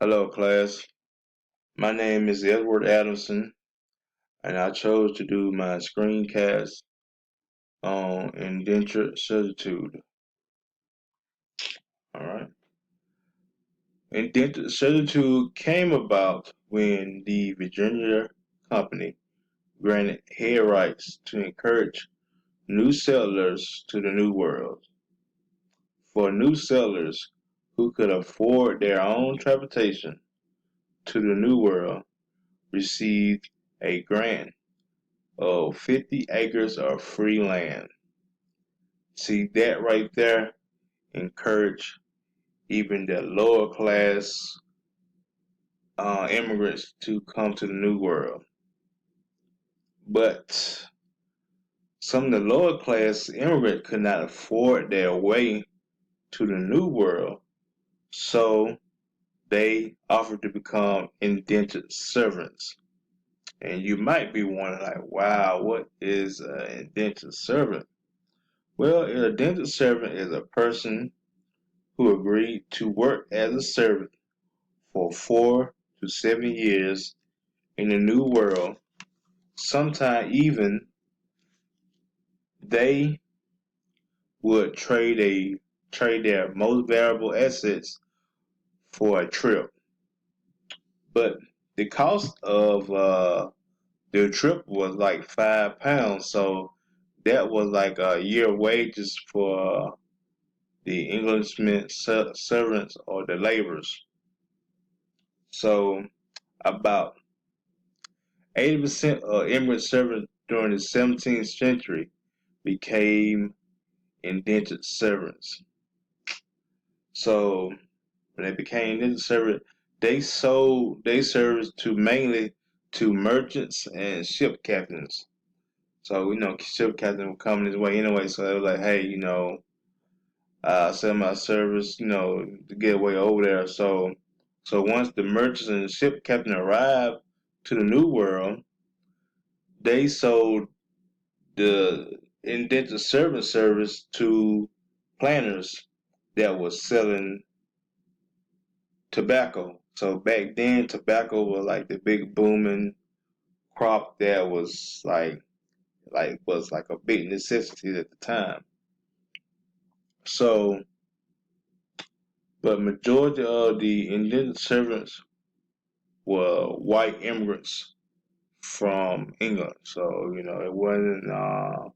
Hello, class. My name is Edward Adamson, and I chose to do my screencast on indentured servitude. All right. Indentured servitude came about when the Virginia Company granted head rights to encourage new settlers to the New World. For new settlers who could afford their own transportation to the New World, received a grant of 50 acres of free land. See, that right there encourage even the lower class immigrants to come to the New World. But some of the lower class immigrants could not afford their way to the New World, so they offered to become indentured servants. And you might be wondering, like, wow, what is an indentured servant? Well, an indentured servant is a person who agreed to work as a servant for 4 to 7 years in the New World. Sometimes even they would trade their most valuable assets for a trip. But the cost of the trip was like £5, so that was like a year wages for the Englishmen servants or the laborers. So about 80% of immigrant servants during the 17th century became indentured servants. So when they became indentured servants, they sold their service to mainly to merchants and ship captains. So ship captains were coming this way anyway. So they were like, hey, sell my service, to get away over there. So once the merchants and ship captain arrived to the New World, they sold the indentured servant service to planters that was selling tobacco. So back then, tobacco was like the big booming crop that was like a big necessity at the time. So, but majority of the indentured servants were white immigrants from England. So it wasn't how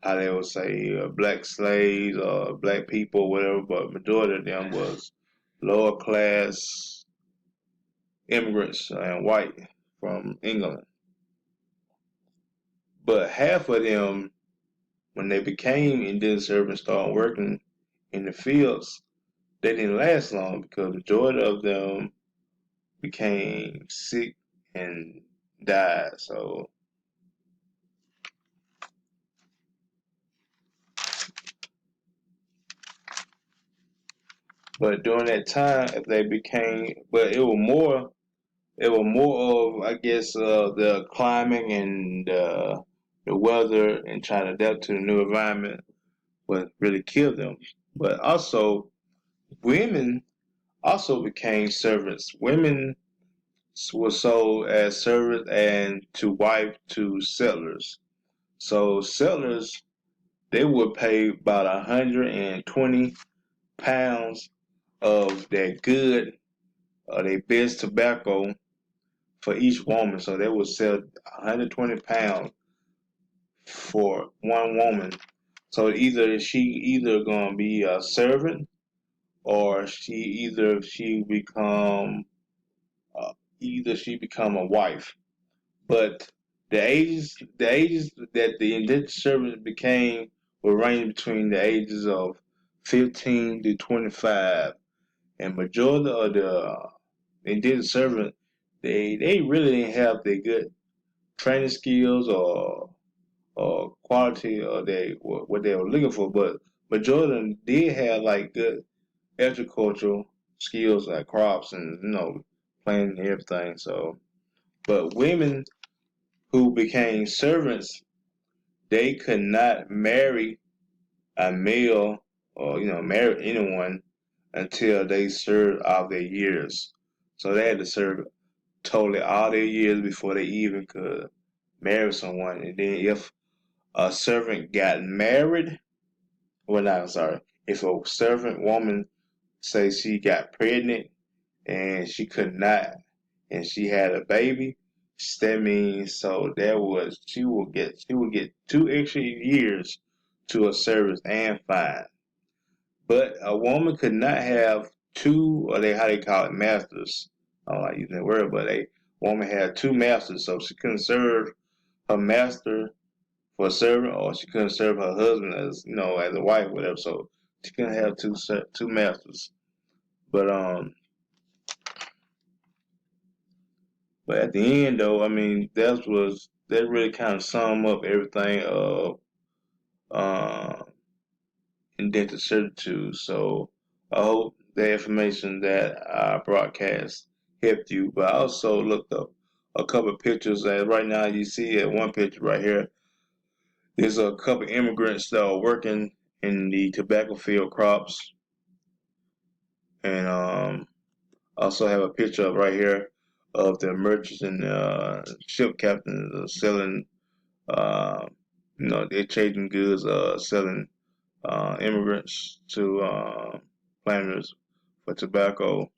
they would say black slaves or black people, whatever. But majority of them was lower class immigrants and white from England. But half of them, when they became indentured servants, started working in the fields, they didn't last long because the majority of them became sick and died. So, but during that time, but it was more of, I guess, the climbing and the weather and trying to adapt to the new environment what really killed them. But also, women also became servants. Women were sold as servants and to wife to settlers. So settlers, they would pay about 120 pounds of their good or their best tobacco for each woman. So they would sell 120 pounds for one woman. So either gonna be a servant or she become uh, either she become a wife. But the ages that the indentured servants became were ranging between the ages of 15 to 25, and majority of the indentured servants they really didn't have the good training skills or quality or they what they were looking for, but majority of them did have like good agricultural skills like crops and planting and everything. So, but women who became servants, they could not marry a male or marry anyone until they served out their years. So they had to serve totally all their years before they even could marry someone. And then if a servant got married, well, not, I'm sorry, if a servant woman say she got pregnant and she could not, and she had a baby, that means so that was she would get 2 extra years to a service and fine. But a woman could not have two, or they how they call it, masters. I don't like using that word, but a woman had two masters, so she couldn't serve her master for a servant, or she couldn't serve her husband as as a wife, whatever. So she couldn't have two masters. But but at the end though, I mean that really kind of sum up everything of uh, indentured servitude. So I hope the information that I broadcast helped you. But I also looked up a couple of pictures, and right now you see one picture right here. There's a couple of immigrants that are working in the tobacco field crops, and also have a picture of right here of the merchants and ship captains selling. Uh, they're trading goods, selling immigrants to planters for tobacco.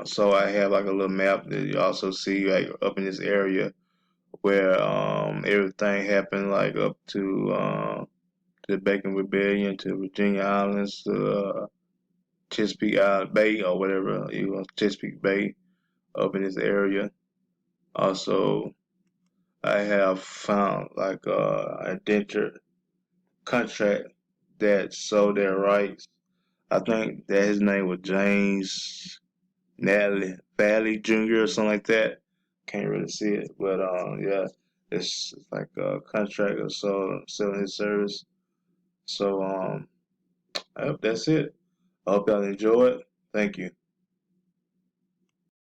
So I have like a little map that you also see like up in this area where everything happened, like up to the Bacon Rebellion, to Virginia Islands, to Chesapeake Island Bay, or whatever Chesapeake Bay, up in this area. Also, I have found like a indentured contract that sold their rights. I think that his name was James Natalie Valley Jr. or something like that. Can't really see it, but yeah, it's like a contract or so selling his service. So I hope that's it. I hope y'all enjoy it. Thank you.